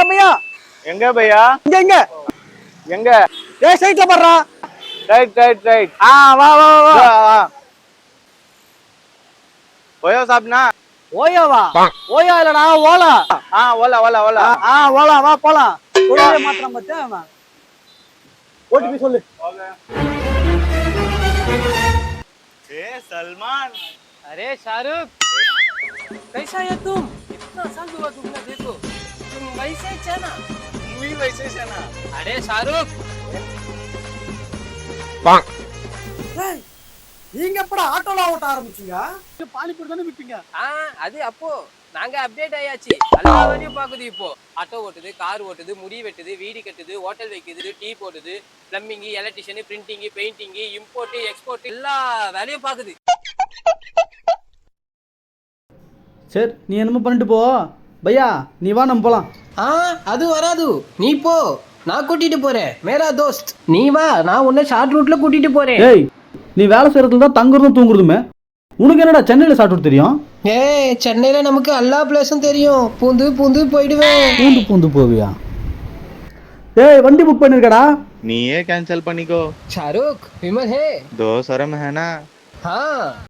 भैया எங்க பையா இங்க இங்க எங்க சைட்ல பண்றா ரைட் ரைட் ரைட் வா வா வா ஓயோ சாப்னா ஓயாவா ஓயா இல்லடா ஓலா ஓலா ஓலா ஓலா ஓலா வா போலாம் சொல்லவே மாத்திரம் பார்த்தா ஓடிபி சொல்லு ए सलमान अरे शाहरुख कैसा है तुम इतना साल हुआ तुमने देखो तुम वैसे ही है ना तुम भी वैसे है ना अरे शाहरुख நீங்க எப்படா ஆட்டோல ஓட்ட ஆரம்பிச்சீங்க பானிபூரி தானே விப்பீங்க அது அப்போ நாங்க அப்டேட் ஆயாச்சு எல்லா வேலையும் பாக்குது இப்போ ஆட்டோ ஓட்டுது கார் ஓட்டுது முடி வெட்டுது வீடு கட்டுது ஹோட்டல் வைக்குது டீ போடுது plumbing electrician printing painting import export எல்லா வேலையும் பாக்குது சரி நீ என்னமோ பண்ணிட்டு போ பையா நீ வா நம்ம போலாம் அது வராது நீ போ நான் கூட்டிட்டு போறேன் மேரா தோஸ்த் நீ வா நான் உன்னை ஷார்ட் ரூட்ல கூட்டிட்டு போறேன் ஏய் நீ வேலை செய்யறதுல தான் தங்குறதும் தூங்குறதுமே உனக்கு என்னடா சென்னையில சாப்பிட்டு தெரியும் சென்னையில நமக்கு எல்லா பிளேஸும் தெரியும் பூந்து பூந்து போயிடுவேன் பூந்து பூந்து போவியா ஏய் வண்டி புக் பண்ணிருக்கடா நீயே कैंसिल பண்ணிக்கோ शाहरुख विमल है 2 शर्म है ना हाँ